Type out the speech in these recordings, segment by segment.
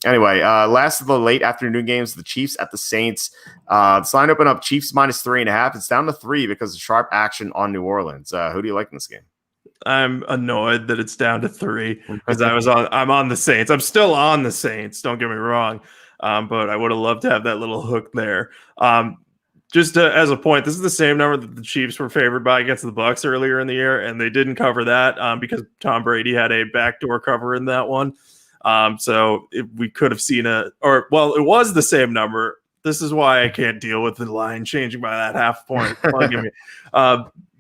Anyway, last of the late afternoon games, the Chiefs at the Saints. This line opened up Chiefs -3.5. It's down to 3 because of sharp action on New Orleans. Who do you like in this game? I'm annoyed that it's down to 3 because I'm on the Saints. I'm still on the Saints. Don't get me wrong. But I would have loved to have that little hook there. As a point, this is the same number that the Chiefs were favored by against the Bucs earlier in the year, and they didn't cover that because Tom Brady had a backdoor cover in that one. We could have seen it was the same number. This is why I can't deal with the line changing by that half point.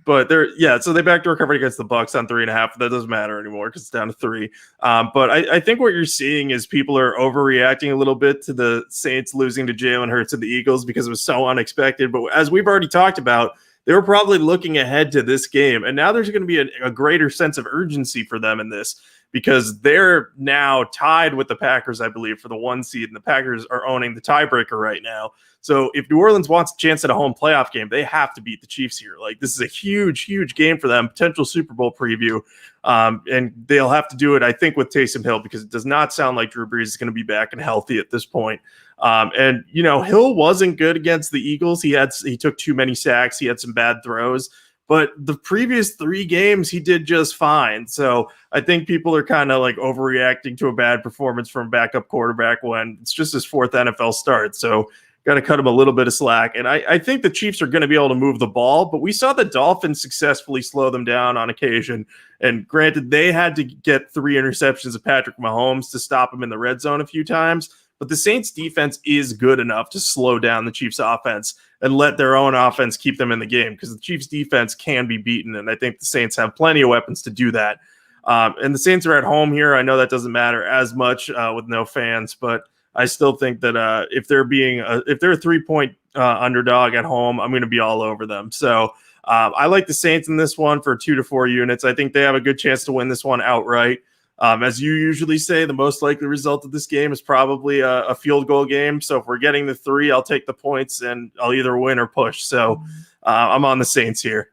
So they backdoor covered against the Bucs on 3.5. That doesn't matter anymore because it's down to 3. But I think what you're seeing is people are overreacting a little bit to the Saints losing to Jalen Hurts and the Eagles because it was so unexpected. But as we've already talked about, they were probably looking ahead to this game, and now there's going to be a greater sense of urgency for them in this because they're now tied with the Packers, I believe, for the 1 seed, and the Packers are owning the tiebreaker right now. So if New Orleans wants a chance at a home playoff game, they have to beat the Chiefs here. Like, this is a huge, huge game for them, potential Super Bowl preview. And they'll have to do it, I think, with Taysom Hill because it does not sound like Drew Brees is going to be back and healthy at this point. Hill wasn't good against the Eagles. He took too many sacks. He had some bad throws. But the previous 3 games, he did just fine. So I think people are kind of like overreacting to a bad performance from backup quarterback when it's just his 4th NFL start. So got to cut him a little bit of slack. And I think the Chiefs are going to be able to move the ball, but we saw the Dolphins successfully slow them down on occasion. And granted, they had to get 3 interceptions of Patrick Mahomes to stop him in the red zone a few times. But the Saints defense is good enough to slow down the Chiefs offense and let their own offense keep them in the game because the Chiefs defense can be beaten. And I think the Saints have plenty of weapons to do that. And the Saints are at home here. I know that doesn't matter as much with no fans, but I still think that if they're a 3-point underdog at home, I'm going to be all over them. So I like the Saints in this one for 2 to 4 units. I think they have a good chance to win this one outright. As you usually say, the most likely result of this game is probably a field goal game. So if we're getting the 3, I'll take the points and I'll either win or push. So I'm on the Saints here.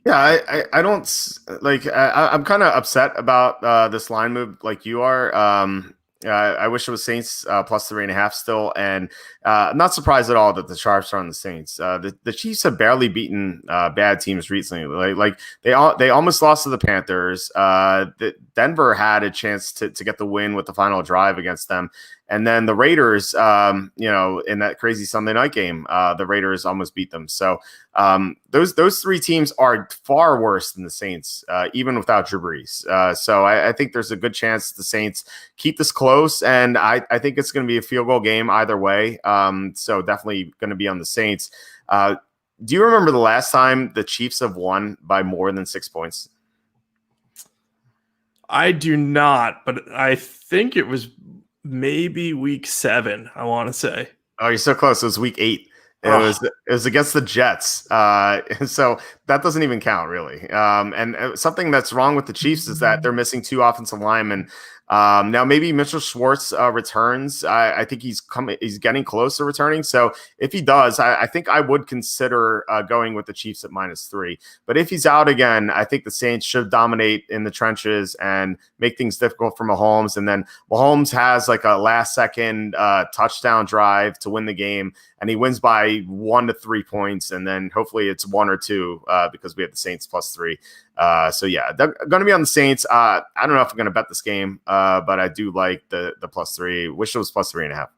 Yeah, I don't like. I'm kind of upset about this line move, like you are. I wish it was Saints plus 3.5 still, and I'm not surprised at all that the Sharps are on the Saints. The Chiefs have barely beaten bad teams recently. Like they almost lost to the Panthers. Denver had a chance to get the win with the final drive against them, and then the Raiders, in that crazy Sunday night game, the Raiders almost beat them. So those 3 teams are far worse than the Saints, even without Drew Brees. So I think there's a good chance the Saints keep this close, and I think it's going to be a field goal game either way. So definitely going to be on the Saints. Do you remember the last time the Chiefs have won by more than 6 points? I do not, but I think it was maybe week 7, I want to say. Oh, you're so close. It was week 8. It was against the Jets. So that doesn't even count, really. And something that's wrong with the Chiefs is that they're missing 2 offensive linemen. Now maybe Mitchell Schwartz returns. I think he's getting close to returning. So if he does, I think I would consider going with the Chiefs at -3. But if he's out again, I think the Saints should dominate in the trenches and make things difficult for Mahomes. And then Mahomes has like a last-second touchdown drive to win the game, and he wins by 1 to 3 points. And then hopefully it's 1 or 2 because we have the Saints +3. So yeah, they're going to be on the Saints. I don't know if I'm going to bet this game, but I do like the +3. Wish it was +3.5.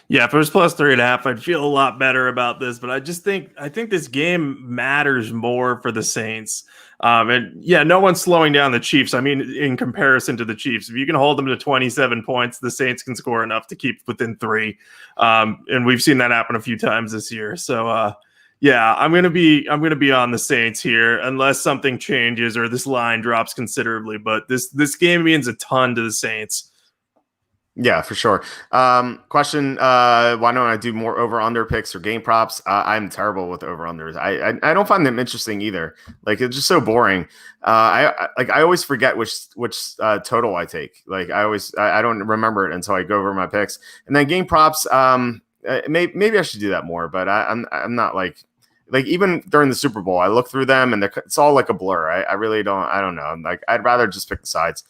Yeah, if it was +3.5, I'd feel a lot better about this. But I think this game matters more for the Saints. And yeah, no one's slowing down the Chiefs. I mean, in comparison to the Chiefs, if you can hold them to 27 points, the Saints can score enough to keep within 3. And we've seen that happen a few times this year. So yeah, I'm gonna be on the Saints here unless something changes or this line drops considerably. But this game means a ton to the Saints. Yeah, for sure. Question: why don't I do more over/under picks or game props? I'm terrible with over/unders. I don't find them interesting either. Like, it's just so boring. I always forget which total I take. Like I don't remember it until I go over my picks. And then game props. Maybe I should do that more, but I'm not like even during the Super Bowl, I look through them and it's all like a blur. I really don't. I don't know. Like, I'd rather just pick the sides.